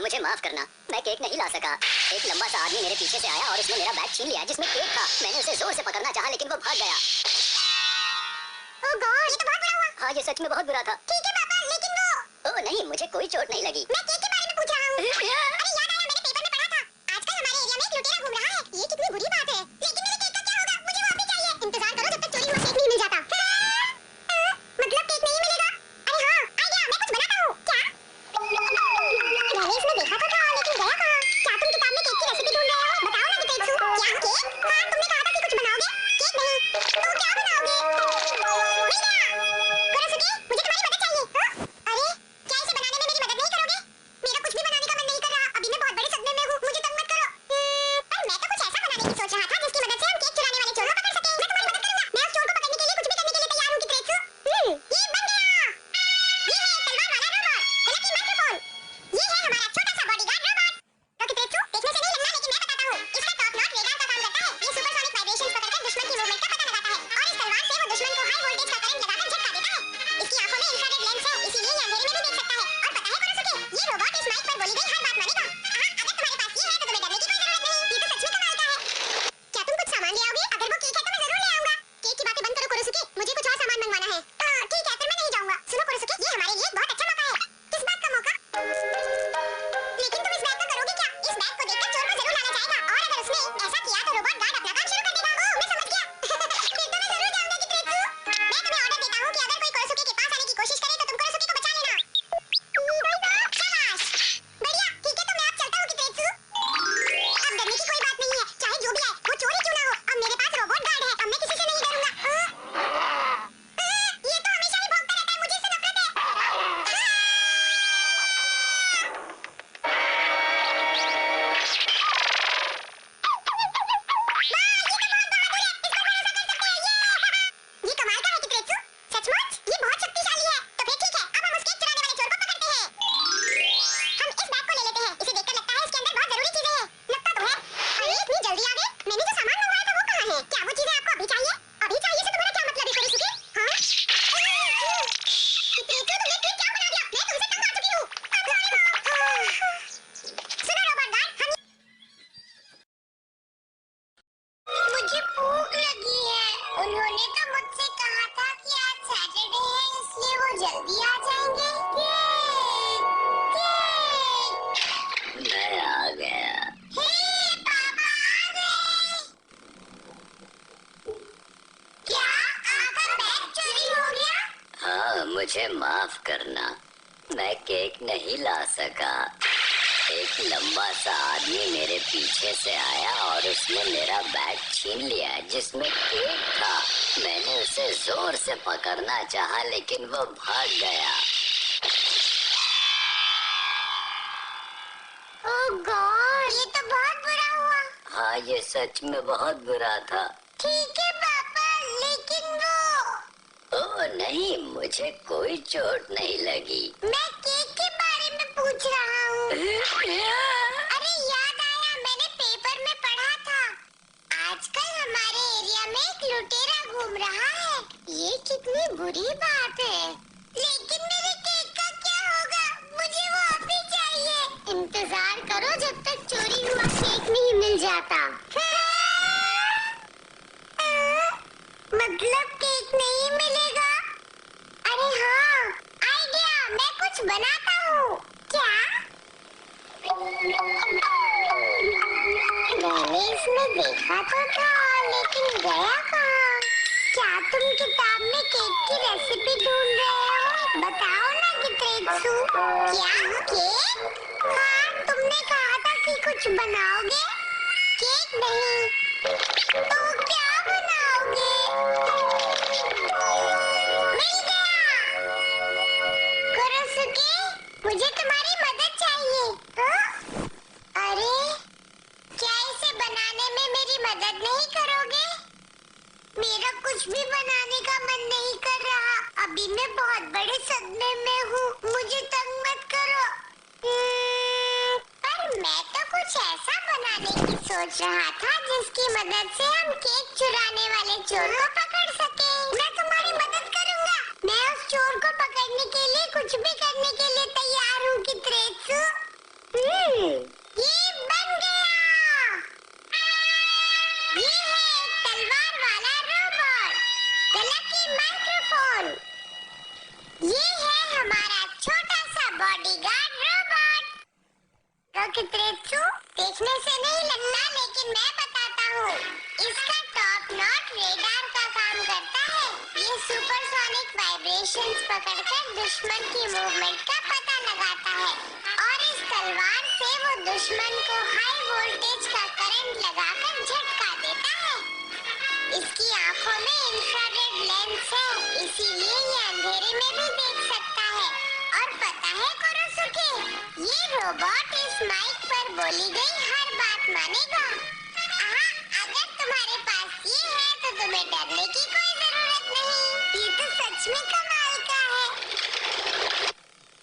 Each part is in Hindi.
मुझे माफ करना, मैं केक नहीं ला सका। एक लंबा सा आदमी मेरे पीछे से आया और उसने मेरा बैग छीन लिया जिसमें केक था। मैंने उसे जोर से पकड़ना चाहा लेकिन वो भाग गया। ओह गॉड, ये तो बहुत बुरा हुआ। हाँ, ये सच में बहुत बुरा था। ठीक है पापा, लेकिन वो ओह नहीं, मुझे कोई चोट नहीं लगी। मैं केक के बारे में पूछ रहा हूँ। अरे याद आया, मैंने पेपर में पढ़ा था। आजकल हमारे एरिया में एक लुटेरा घूम रहा है। ये कितनी बुरी बात है। लेकिन मेरे केक का क्या होगा? मुझे वो अभी चाहिए। इंतजार करो जब तक चोरी हुआ केक नहीं मिल जाता। मतलब केक नहीं मिलेगा? अरे हाँ, आइडिया, मैं कुछ बनाता हूँ। क्या? मैंने इसमें देखा तो था, लेकिन गया कहाँ? क्या तुम किताब में केक की रेसिपी ढूंढ रहे हो? बताओ ना डिटेक्टिव। क्या केक? हाँ, तुमने कहा था कि कुछ बनाओगे। केक नहीं, तो क्या बनाओगे? मिल गया। कुरोसुके, मुझे तुम्हारी मदद चाहिए। हाँ? अरे, क्या इसे बनाने में मेरी मदद नहीं करोगे? मेरा कुछ भी बनाने का मन नहीं कर रहा। अभी मैं बहुत बड़े सदमे में हूँ। मुझे तंग मत करो। पर मैं तो कुछ ऐसा बनाने की सोच रहा था जिसकी मदद से हम केक चुराने वाले चोर को पकड़ सकें। मैं तुम्हारी मदद करूंगा। मैं उस चोर को पकड़ने के लिए कुछ भी करने के लिए तैयार हूँ कित्रेत्सु। ये बन गया। ये है तलवार वाला रोबोट, यानी कि माइक्रोफोन। ये है हमारा छोटा सा बॉडीगार्ड रोबोट। तो कित्रेत्सु, देखने से नहीं लगना, लेकिन मैं बताता हूँ। इसका टॉप नॉट रेडार का काम करता है। ये सुपरसोनिक वाइब्रेशंस पकड़कर दुश्मन की मूवमेंट का पता लगाता है और इस तलवार से वो दुश्मन को हाई वोल्टेज का करंट लगाकर झटका देता है। इसकी आंखों में इंफ्रारेड लेंस है, इसीलिए ये अंधेरे में भी देख सकता है। और पता है कुरोसुके, ये रोबोट इस माइक पर बोली गई हर बात मानेगा। अगर तुम्हारे पास ये है तो तुम्हें डरने की कोई जरूरत नहीं। ये तो सच में कमाल का है। क्या तुम कुछ सामान ले आओगे? अगर वो केक है तो मैं जरूर ले आऊंगा। केक की बातें बंद करो कुरोसुके, मुझे कुछ और सामान मंगवाना है। ठीक है, फिर मैं नहीं जाऊंगा। सुनो कुरोसुके, ये हमारे लिए एक बहुत अच्छा मौका है। किस बात का मौका? लेकिन तुम इस बैग को करोगे क्या? इस बैग को देखकर चोर को जरूर लाना चाहेगा और अगर उसने ऐसा किया तो रोबोट गार्ड अपना काम शुरू कर देगा। ओह, मैं समझ गया। फिर तो मैं जरूर जाऊंगा कित्रेत्सु। मैं तुम्हें ऑर्डर देता हूँ कि अगर कोई कुरोसुके के पास आने की कोशिश करे तो तुम कुरोसुके को बचा लेना। शाबाश, बढ़िया। ठीक है, तो मैं अब चलता हूँ कित्रेत्सु। अब डरने की कोई बात नहीं है, चाहे जो भी आए वो चोर ही क्यों ना हो। अब मेरे पास रोबोट गार्ड है, अब मैं किसी से नहीं डरूंगा। ये तो हमेशा ही भौंकता रहता है, मुझे इससे नफरत है। ये कमाल का है कित्रेत्सु। सचमुच ये बहुत शक्तिशाली है। तो फिर ठीक है, अब हम उस केक चुराने वाले चोर को पकड़ते हैं। हम इस बैग को ले लेते हैं। इसे देखकर लगता है इसके अंदर बहुत जरूरी चीजें हैं। लगता तो है। अरे इतनी जल्दी आ गए? मैंने जो सामान मंगवाया था वो कहाँ है? क्या वो चीजें आपको अभी चाहिए? अभी चाहिए से तुम्हारा क्या मतलब है कुरोसुके? हाँ? कित्रेत्सु, तुमने केक क्या बना दिया? मैं तुमसे तंग आ चुकी हूँ। सुनो रोबोट गार्ड, मुझे भूख लगी है। उन्होंने तो मुझसे कहा था कि आज सैटरडे है, इसलिए वो जल्दी आ जाएंगे। केक, मैं आ गया। हे पापा आ गए। क्या आपका बैग चोरी हो गया? हाँ, मुझे माफ करना, मैं केक नहीं ला सका। एक लंबा सा आदमी मेरे पीछे से आया और उसने मेरा बैग छीन लिया जिसमें केक था। मैंने उसे जोर से पकड़ना चाहा लेकिन वो भाग गया। ओह गॉड, ये तो बहुत बुरा हुआ। हाँ, ये सच में बहुत बुरा था। ठीक है पापा, लेकिन वो ओह नहीं, मुझे कोई चोट नहीं लगी। मैं केक के बारे में पूछ रहा हूँ। अरे याद आया, मैंने पेपर में पढ़ा था। आजकल हमारे एरिया में एक लुटेरा घूम रहा है। ये कितनी बुरी बात है। लेकिन मेरे केक का क्या होगा? मुझे वो अभी चाहिए। इंतजार करो जब तक चोरी हुआ केक नहीं मिल जाता। मतलब केक नहीं मिलेगा? अरे हाँ, आइडिया, मैं कुछ बनाता हूँ। क्या? मैंने इसमें देखा तो था, लेकिन गया कहाँ? क्या तुम किताब में केक की रेसिपी ढूंढ रहे हो? बताओ ना कित्रेत्सु। क्या केक? हाँ, तुमने कहा था कि कुछ बनाओगे। केक नहीं, तो क्या बनाओगे? मिल गया। कुरोसुके, मुझे तुम्हारी मदद चाहिए। हाँ? अरे, क्या इसे बनाने में मेरी मदद नहीं करोगे? मेरा कुछ भी बनाने का मन नहीं कर रहा। अभी मैं बहुत बड़े सदमे में हूँ। मुझे तंग मत करो। पर मैं तो कुछ ऐसा बनाने की सोच रहा था जिसकी मदद से हम केक चुराने वाले चोर को पकड़ सके। मैं तुम्हारी मदद करूँगा। मैं उस चोर को पकड़ने के लिए कुछ भी करने के लिए तैयार हूँ कित्रेत्सु। फोन। ये है हमारा छोटा सा बॉडीगार्ड रोबोट। रोकित्रेत्सु देखने से नहीं लगता, लेकिन मैं बताता हूँ। इसका टॉप नॉट रेडार का काम करता है। ये सुपरसोनिक वाइब्रेशंस पकड़कर दुश्मन की मूवमेंट का पता लगाता है और इस तलवार से वो दुश्मन को हाई वोल्टेज का करंट लगाकर झटका देता है। इसकी आंखों में इंफ्रारेड लेंस है, इसीलिए ये अंधेरे में भी देख सकता है। और पता है कुरोसुके, ये रोबोट इस माइक पर बोली गई हर बात मानेगा। अगर तुम्हारे पास ये है तो तुम्हें डरने की कोई जरूरत नहीं। ये तो सच में कमाल का है।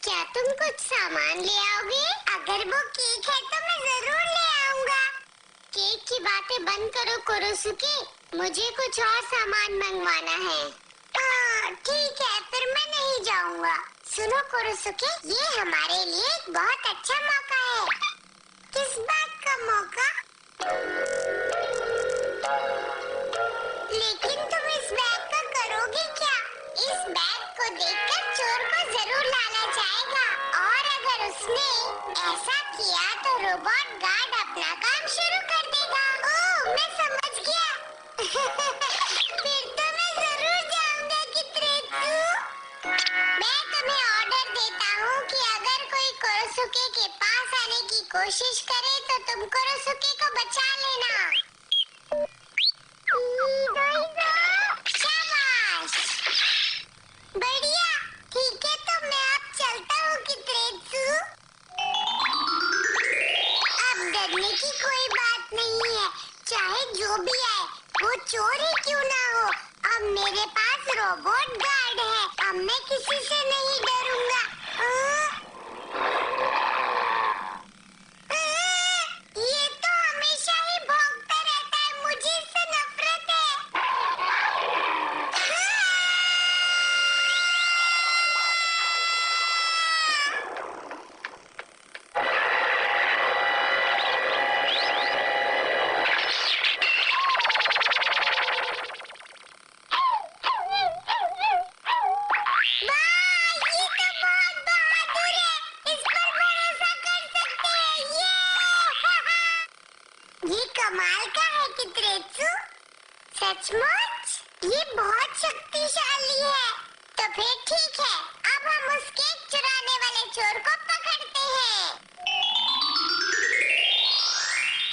क्या तुम कुछ सामान ले आओगे? अगर वो केक है तो मैं जरूर ले आऊंगा। केक की बातें बंद करो कुरोसुके, मुझे कुछ और सामान मंगवाना है। ठीक है, फिर मैं नहीं जाऊंगा। सुनो कुरोसुके, ये हमारे लिए एक बहुत अच्छा मौका है। किस बात का मौका? लेकिन तुम इस बैग का करोगे क्या? इस बैग को देखकर चोर को जरूर लालच आएगा और अगर उसने ऐसा किया तो रोबोट गार्ड अपना काम शुरू कर देगा। ओह, मैं समझ गया। फिर तो मैं जरूर जाऊंगा कित्रेत्सु। मैं तुम्हें ऑर्डर देता हूँ कि अगर कोई कुरोसुके के पास आने की कोशिश करे तो तुम कुरोसुके को बचा लेना। शाबाश, बढ़िया। ठीक है, तो मैं अब चलता हूँ कित्रेत्सु। अब डरने की कोई बात नहीं है, चाहे जो भी आए, वो चोर ही क्यों ना हो। अब मेरे पास रोबोट गार्ड है, अब मैं किसी से नहीं डरूंगा। ये तो हमेशा ही भौंकता रहता है, मुझे इससे नफरत है। ये कमाल का है कित्रेत्सु, सचमुच ये बहुत शक्तिशाली है। तो फिर ठीक है, अब हम उस केक चुराने वाले चोर को पकड़ते हैं।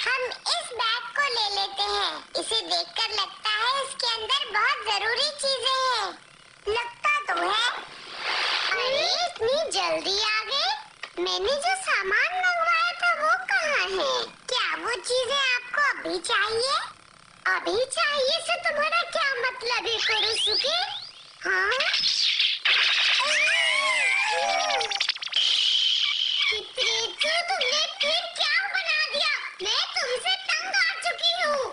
हम इस बैग को ले लेते हैं। इसे देखकर लगता है इसके अंदर बहुत जरूरी चीजें हैं। लगता तो है। अरे इतनी जल्दी आ गए? मैंने जो सामान मंगवाया था वो कहाँ है? क्या वो चीजें आपको अभी चाहिए? अभी चाहिए से तुम्हारा क्या मतलब है कुरोसुके? हाँ? कित्रेत्सु, तुमने फिर क्या बना दिया? मैं तुमसे तंग आ चुकी हूँ।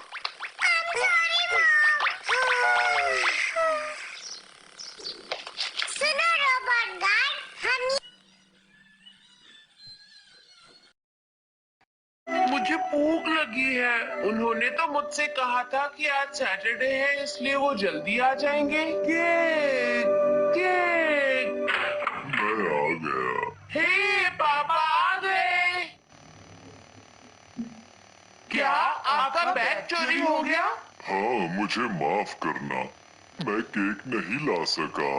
I'm sorry, Mom। सुनो रोबोट गार्ड, हम मुझे भूख लगी है। उन्होंने तो मुझसे कहा था कि आज सैटरडे है, इसलिए वो जल्दी आ जाएंगे। Cake, cake. मैं आ गया। हे पापा आ गए। क्या आपका बैग चोरी हो गया? हाँ, मुझे माफ करना, मैं केक नहीं ला सका।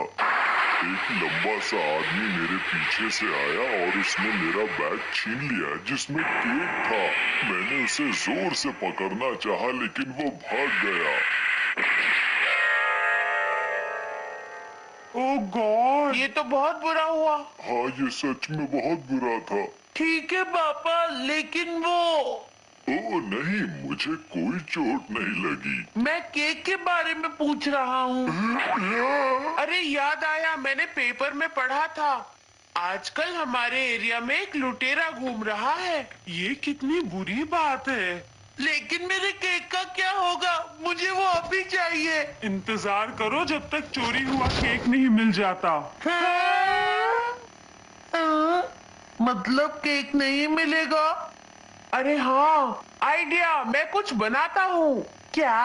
एक लंबा सा आदमी मेरे पीछे से आया और उसने मेरा बैग छीन लिया जिसमें केक था। मैंने उसे जोर से पकड़ना चाहा लेकिन वो भाग गया। ओह गॉड, ये तो बहुत बुरा हुआ। हाँ, ये सच में बहुत बुरा था। ठीक है पापा, लेकिन वो ओह नहीं, मुझे कोई चोट नहीं लगी। मैं केक के बारे में पूछ रहा हूँ। अरे याद आया, मैंने पेपर में पढ़ा था आजकल हमारे एरिया में एक लुटेरा घूम रहा है। ये कितनी बुरी बात है। लेकिन मेरे केक का क्या होगा? मुझे वो अभी चाहिए। इंतजार करो जब तक चोरी हुआ केक नहीं मिल जाता। मतलब केक नहीं मिलेगा? अरे हाँ, आइडिया, मैं कुछ बनाता हूँ। क्या?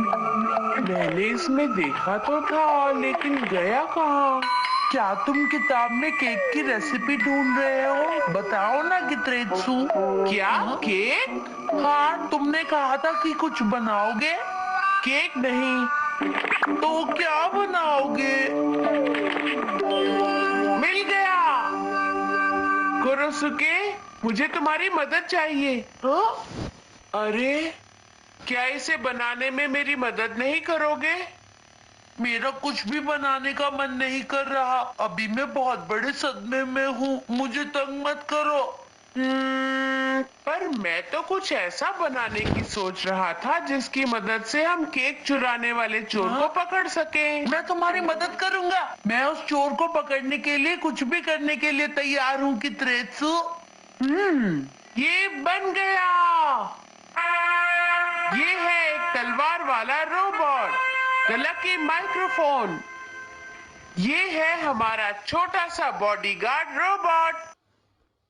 मैंने इसमें देखा तो था, लेकिन गया कहाँ? क्या तुम किताब में केक की रेसिपी ढूंढ रहे हो? बताओ ना कित्रेत्सु। क्या केक? हाँ, तुमने कहा था कि कुछ बनाओगे। केक नहीं तो क्या बनाओगे? मिल गया। कुरोसुके, मुझे तुम्हारी मदद चाहिए। हाँ? अरे, क्या इसे बनाने में मेरी मदद नहीं करोगे? मेरा कुछ भी बनाने का मन नहीं कर रहा। अभी मैं बहुत बड़े सदमे में हूँ, मुझे तंग मत करो। पर मैं तो कुछ ऐसा बनाने की सोच रहा था जिसकी मदद से हम केक चुराने वाले चोर को पकड़ सकें। मैं तुम्हारी मदद करूंगा। मैं उस चोर को पकड़ने के लिए कुछ भी करने के लिए तैयार हूँ कित्रेत्सु। ये बन गया। ये है एक तलवार वाला रोबोट, द लकी माइक्रोफोन। ये है हमारा छोटा सा बॉडीगार्ड रोबोट।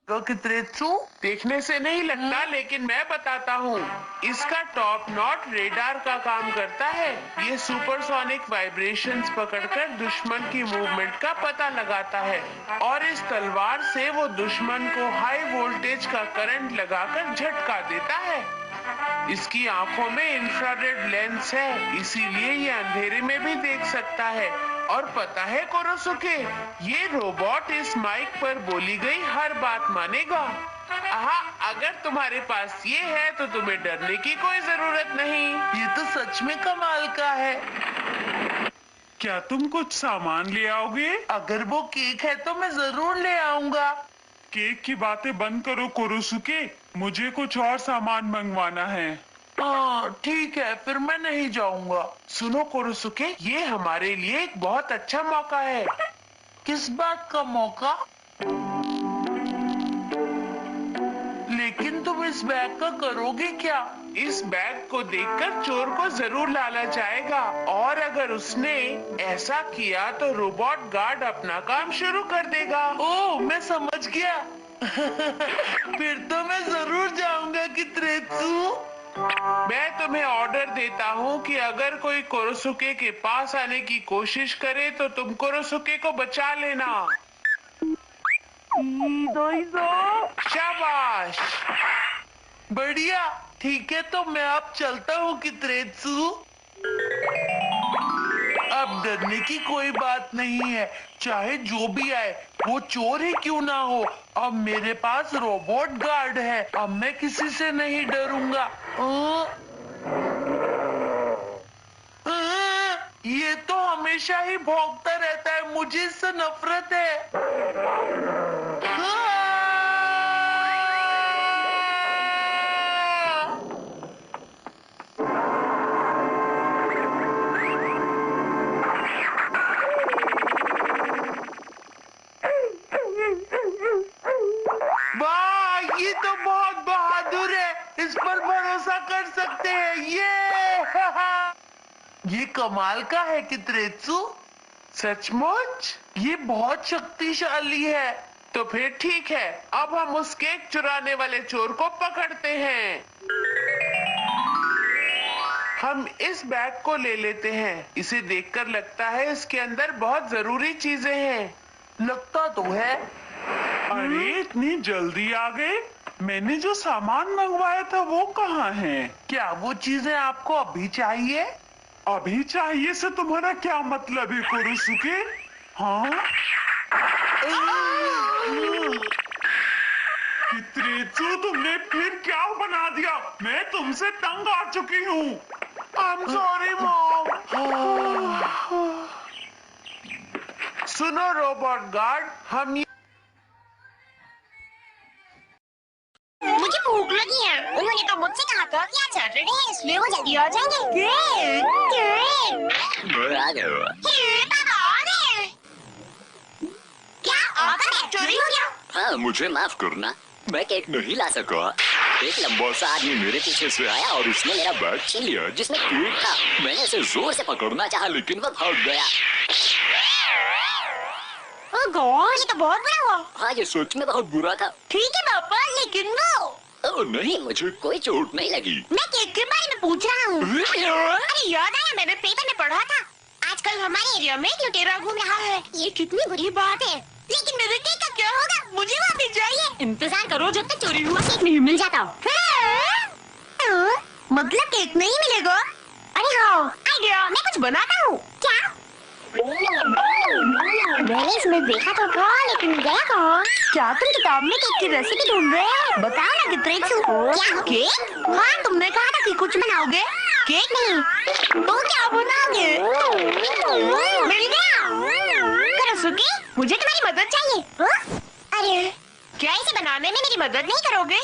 कित्रेत्सु, देखने से नहीं लगता, लेकिन मैं बताता हूँ। इसका टॉप नॉट रेडार का काम करता है। ये सुपरसोनिक वाइब्रेशंस पकड़कर दुश्मन की मूवमेंट का पता लगाता है और इस तलवार से वो दुश्मन को हाई वोल्टेज का करंट लगाकर झटका देता है। इसकी आंखों में इंफ्रारेड लेंस है, इसीलिए ये अंधेरे में भी देख सकता है। और पता है कुरोसुके, ये रोबोट इस माइक पर बोली गई हर बात मानेगा। अगर तुम्हारे पास ये है तो तुम्हें डरने की कोई जरूरत नहीं। ये तो सच में कमाल का है। क्या तुम कुछ सामान ले आओगे? अगर वो केक है तो मैं जरूर ले आऊंगा। केक की बातें बंद करो कुरोसुके, मुझे कुछ और सामान मंगवाना है। हाँ ठीक है, फिर मैं नहीं जाऊंगा। सुनो कुरोसुके, ये हमारे लिए एक बहुत अच्छा मौका है। किस बात का मौका? लेकिन तुम इस बैग का करोगे क्या? इस बैग को देखकर चोर को जरूर लालच आएगा और अगर उसने ऐसा किया तो रोबोट गार्ड अपना काम शुरू कर देगा। ओह, मैं समझ गया। फिर तो मैं जरूर जाऊंगा कित्रेत्सु। मैं तुम्हें ऑर्डर देता हूँ कि अगर कोई कुरोसुके के पास आने की कोशिश करे तो तुम कुरोसुके को बचा लेना। शाबाश, बढ़िया। ठीक है, तो मैं अब चलता हूँ कित्रेत्सु। अब डरने की कोई बात नहीं है, चाहे जो भी आए, वो चोर ही क्यों ना हो। अब मेरे पास रोबोट गार्ड है, अब मैं किसी से नहीं डरूंगा। ये तो हमेशा ही भौंकता रहता है, मुझे इससे नफरत है। वाह, ये तो बहुत बहादुर है, इस पर भरोसा कर सकते हैं। ये कमाल का है कित्रेत्सु। सचमुच ये बहुत शक्तिशाली है। तो फिर ठीक है, अब हम उस केक चुराने वाले चोर को पकड़ते हैं। हम इस बैग को ले लेते हैं। इसे देखकर लगता है इसके अंदर बहुत जरूरी चीजें हैं। लगता तो है। अरे, इतनी जल्दी आ गए? मैंने जो सामान मंगवाया था वो कहाँ है? क्या वो चीजें आपको अभी चाहिए? अभी चाहिए से तुम्हारा क्या मतलब है कुरोसुके? हाँ? कित्रेत्सु, तुमने फिर क्या बना दिया? मैं तुमसे तंग आ चुकी हूँ। I'm sorry, Mom. सुनो रोबोट गार्ड, हम मुझे भूख लगी है। उन्होंने तो मुझसे कहा था कि आज सैटरडे है, इसलिए वो जल्दी आ जाएंगे। क्या आपका बैग चोरी हो गया? हाँ, मुझे माफ करना, मैं केक नहीं ला सका। एक लंबा सा आदमी मेरे पीछे से आया और उसने मेरा बैग छीन लिया जिसमें केक था। मैंने उसे जोर से पकड़ना चाहा लेकिन वो भाग गया। ओह गॉड, ये तो बहुत बुरा हुआ। हाँ, ये सच में बहुत बुरा था। ठीक है पापा, लेकिन वो ओह नहीं, मुझे कोई चोट नहीं लगी। मैं केक के बारे में पूछ रहा हूँ। अरे याद आया, मैंने पेपर में पढ़ा था आजकल हमारे एरिया में एक लुटेरा घूम रहा है। ये कितनी बुरी बात है। लेकिन मेरे केक का क्या होगा? मुझे वापस चाहिए। इंतजार करो जब तक चोरी हुआ केक नहीं मिल जाता। मतलब केक नहीं मिलेगा? अरे हाँ, आइडिया, मैं कुछ बनाता हूँ। क्या? मैंने इसमें देखा तो था, लेकिन गया कहाँ? क्या तुम किताब में केक की रेसिपी ढूंढ रहे हो? बताओ ना कित्रेक्सु। क्या केक? हाँ, तुमने कहा था कि कुछ बनाओगे। केक नहीं, तो क्या बनाओगे? मिल गया। करसुकी, मुझे तुम्हारी मदद चाहिए। अरे, क्या इसे बनाने में मेरी मदद नहीं करोगे?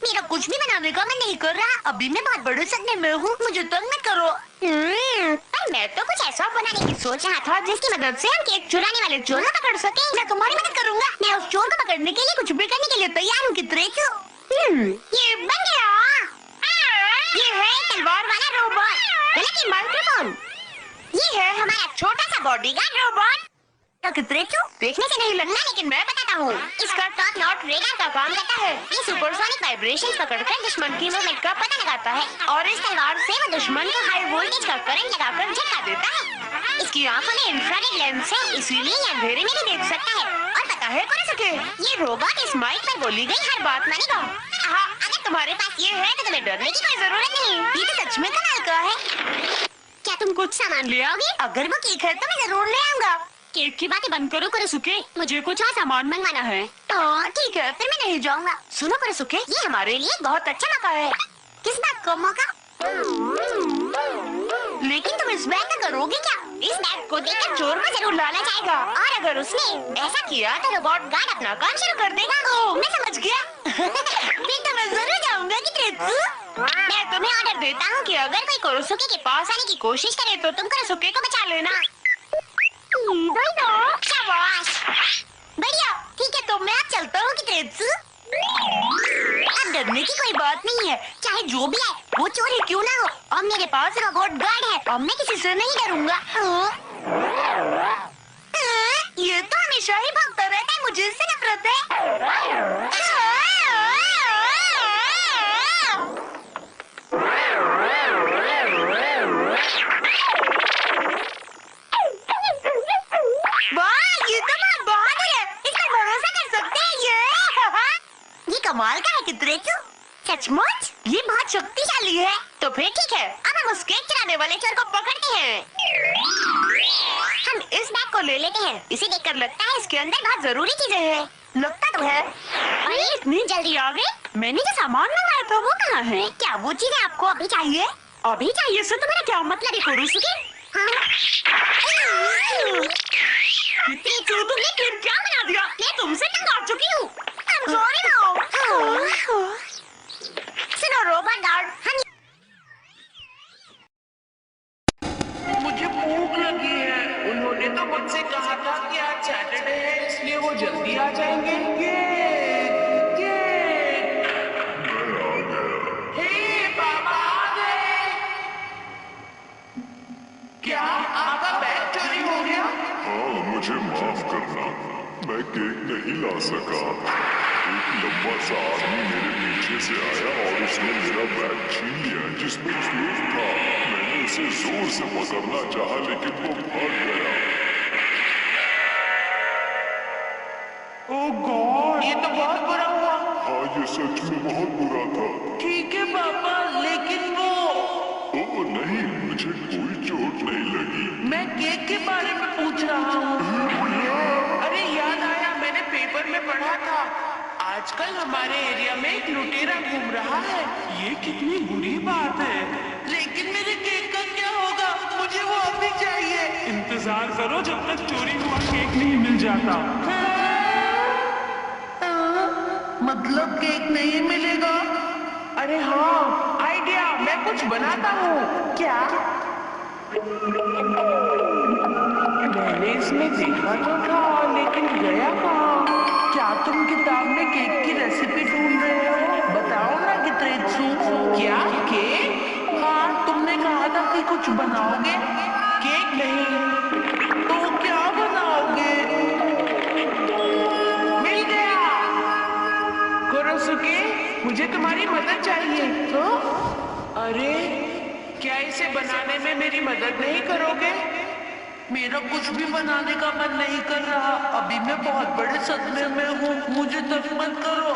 मेरा कुछ भी बनाने का मन नहीं कर रहा। अभी मैं बहुत बड़े सपने में हूँ, मुझे तंग मत करो। पर मैं तो कुछ ऐसा बनाने की सोच रहा था जिसकी मदद से हम केक चुराने वाले चोर को पकड़ सके। मैं तुम्हारी मदद करूँगा। मैं उस चोर को पकड़ने के लिए कुछ भी करने के लिए तैयार हूँ। कित्रेक्सु, ये बन गया। ये है तलवार वाला रोबोट, यानी माइक्रोफोन। ये है हमारा छोटा सा बॉडीगार्ड रोबोट। कित्रेक्सु, देखने से नहीं लगता, लेकिन मैं बताता हूँ। इसका टॉप नॉट रेडार का काम करता है। ये सुपरसोनिक वाइब्रेशंस पकड़कर दुश्मन की मूवमेंट का पता लगाता है और इस तलवार से वो दुश्मन को हाई वोल्टेज का करंट लगाकर झटका देता है। इसकी आंखों में इंफ्रारेड लेंस है, इसलिए ये अंधेरे में भी देख सकता है। और पता है कुरसुके, ये रोबोट इस माइक पर बोली गई हर बात मानेगा। हाँ, अगर तुम्हारे पास ये है तो तुम्हें डरने की कोई जरूरत नहीं। ये तो सच में कमाल का है। क्या तुम कुछ सामान ले आओगे? अगर वो केक है तो मैं जरूर ले आऊंगा। केक की बातें बंद करो कुरसुके, मुझे कुछ और सामान मंगवाना है। ठीक है, फिर मैं नहीं जाऊंगा। सुनो कुरसुके, ये हमारे लिए बहुत अच्छा मौका है। किस बात का मौका? लेकिन तुम इस बैग का करोगे क्या? इस बैग को देखकर चोर को जरूर लालच आएगा, और अगर उसने ऐसा किया तो रोबोट गार्ड अपना काम शुरू कर देगा। ओह, मैं समझ गया। फिर तो मैं जरूर जाऊंगा कित्रेक्सु। मैं तुम्हें ऑर्डर देता हूँ कि अगर कोई कुरसुके के पास आने की कोशिश करे तो तुम कुरसुके को बचा लेना। शाबाश, बढ़िया। ठीक है, तो मैं अब चलता हूँ कित्रेक्सु। अब डरने की कोई बात नहीं है, चाहे जो भी है वो चोर ही क्यों ना हो। अब मेरे पास रोबोट गार्ड है, अब मैं किसी से नहीं डरूंगा। ये तो हमेशा ही भागता रहता है, मुझे इससे नफरत है। कमाल का है कित्रेक्सु, सचमुच ये बहुत शक्तिशाली है। तो फिर ठीक है, अब हम उस केक चुराने वाले चोर को पकड़ते हैं। हम इस बैग को ले लेते हैं। इसे देखकर लगता है इसके अंदर बहुत जरूरी चीजें हैं। लगता तो है। अरे इतनी जल्दी आ गए? मैंने जो सामान मंगाया था वो कहाँ है? क्या वो चीजें आपको अभी चाहिए? अभी चाहिए सो तुम्हारा क्या मतलब है कुरसुके? तुमने फिर क्या बना दिया? मैं तुमसे तंग आ चुकी हूँ। सॉरी ना। सुनो रोबोट गार्ड, मुझे भूख लगी है। उन्होंने तो मुझसे कहा था कि आज सैटरडे है, इसलिए वो जल्दी आ जाएंगे। हे पापा आ गए। क्या आपका बैग चोरी हो गया? हाँ, मुझे माफ करना, मैं केक नहीं ला सका। एक लंबा सा आदमी मेरे पीछे से आया और उसने मेरा बैग छीन लिया जिसमें केक था। मैंने उसे जोर से पकड़ना चाहा, लेकिन वो भाग गया। ओह गॉड, ये तो बहुत बुरा हुआ। हाँ, ये सच में बहुत बुरा था। ठीक है पापा, लेकिन वो ओह नहीं, मुझे कोई चोट नहीं लगी। मैं केक के बारे में पूछ रहा हूँ। अरे याद आया, मैंने पेपर में पढ़ा था आजकल हमारे एरिया में एक लुटेरा घूम रहा है। ये कितनी बुरी बात है। लेकिन मेरे केक का क्या होगा? मुझे वो अभी चाहिए। इंतजार करो जब तक चोरी हुआ केक नहीं मिल जाता। मतलब केक नहीं मिलेगा? अरे हाँ, आइडिया, मैं कुछ बनाता हूँ। क्या? मैंने इसमें देखा तो था, लेकिन गया कहाँ? क्या तुम किताब में केक की रेसिपी ढूंढ रहे हो? बताओ ना कित्रेक्सु। क्या केक? हाँ, तुमने कहा था कि कुछ बनाओगे। केक नहीं तो क्या बनाओगे? मिल गया। कुरसुके, मुझे तुम्हारी मदद चाहिए। हाँ? अरे क्या इसे बनाने में मेरी मदद नहीं करोगे? मेरा कुछ भी बनाने का मन नहीं कर रहा। अभी मैं बहुत बड़े सदमे में हूँ, मुझे तंग मत करो।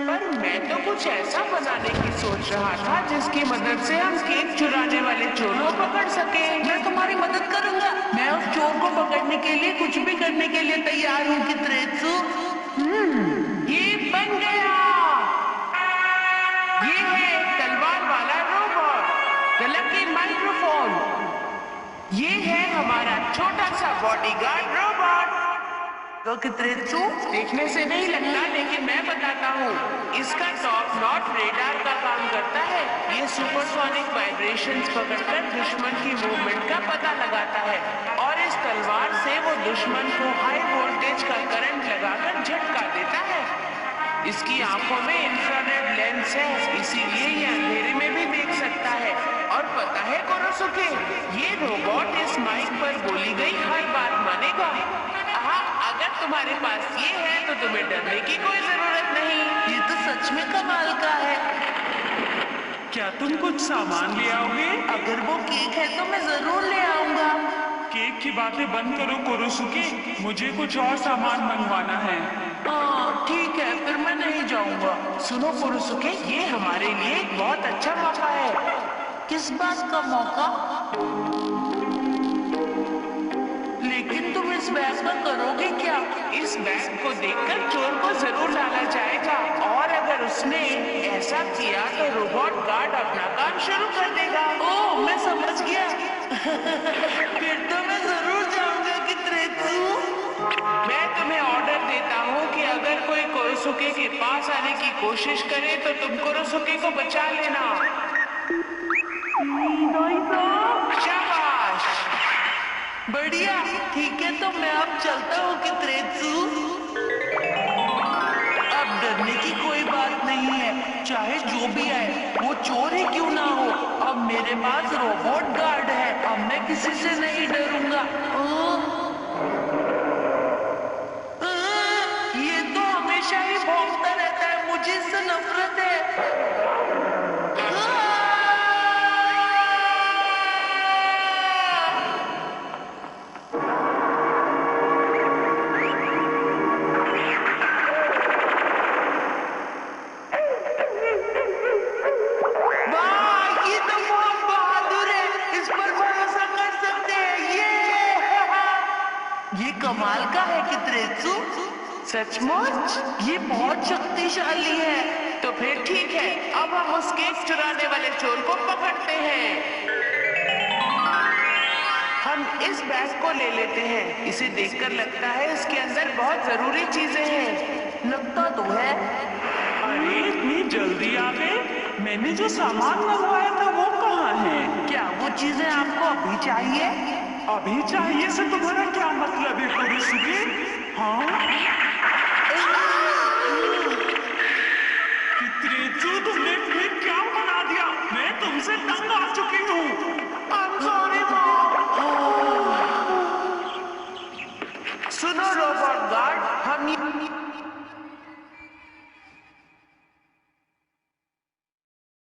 पर मैं तो कुछ ऐसा बनाने की सोच रहा था जिसकी मदद से हम केक चुराने वाले चोर को पकड़ सके। मैं तुम्हारी मदद करूंगा। मैं उस चोर को पकड़ने के लिए कुछ भी करने के लिए तैयार हूँ कित्रेत्सु। ये बन गया। ये है तलवार वाला रोबोट, द लकी माइक्रोफोन। ये है हमारा छोटा सा बॉडीगार्ड रोबोट। तो कित्रेत्सु, देखने से नहीं लगता, लेकिन मैं बताता हूँ। इसका टॉप नॉट रेडार का काम करता है। ये सुपरसोनिक वाइब्रेशंस पकड़कर दुश्मन की मूवमेंट का पता लगाता है और इस तलवार से वो दुश्मन को हाई वोल्टेज का करंट लगाकर झटका देता है। इसकी आंखों में इंफ्रारेड लेंस है, इसीलिए ये अंधेरे में भी देख सकता है। और पता है कोरोसुके, ये रोबोट इस माइक पर बोली गई हर बात मानेगा। हाँ, अगर तुम्हारे पास ये है तो तुम्हें डरने की कोई जरूरत नहीं। ये तो सच में कमाल का है। क्या तुम कुछ सामान ले आओगे? अगर वो केक है तो मैं जरूर ले आऊंगा। केक की बातें बंद करो कोरोसुके, मुझे कुछ और सामान मंगवाना है। हाँ ठीक है, फिर मैं नहीं जाऊंगा। सुनो कोरोसुके, ये हमारे लिए एक बहुत अच्छा मौका है। किस बात का मौका? लेकिन तुम इस बैग में करोगे क्या? इस बैग को देखकर चोर को जरूर डाला जाएगा और अगर उसने ऐसा किया तो रोबोट गार्ड अपना काम शुरू कर देगा। ओह, मैं समझ गया। फिर तो मैं जरूर जाऊंगा कित्रेत्सु। मैं तुम्हें ऑर्डर देता हूँ कि अगर कोई कोरोसुके के पास आने की कोशिश करे तो तुम कोरोसुके को बचा लेना। शाबाश। बढ़िया, ठीक है तो मैं अब चलता हूँ कित्रेत्सु। अब डरने की कोई बात नहीं है, चाहे जो भी आए, वो चोर ही क्यों ना हो। अब मेरे पास रोबोट गार्ड है, अब मैं किसी से नहीं डरूंगा। ये तो हमेशा ही भौंकता रहता है, मुझे इससे नफरत है। कमाल का है कित्रेत्सु। सचमुच ये बहुत शक्तिशाली है। तो फिर ठीक है, अब हम उस केक चुराने वाले चोर को पकड़ते हैं। हम इस बैग को ले लेते हैं। इसे देखकर लगता है इसके अंदर बहुत जरूरी चीजें हैं। लगता तो है। अरे इतनी जल्दी आ गए? मैंने जो सामान मंगवाया था वो कहाँ है? क्या वो चीजें आपको अभी चाहिए? अभी चाहिए से तुम्हारा क्या मतलब है कोरोसुके? हाँ? कित्रेत्सु, तुमने फिर क्या बना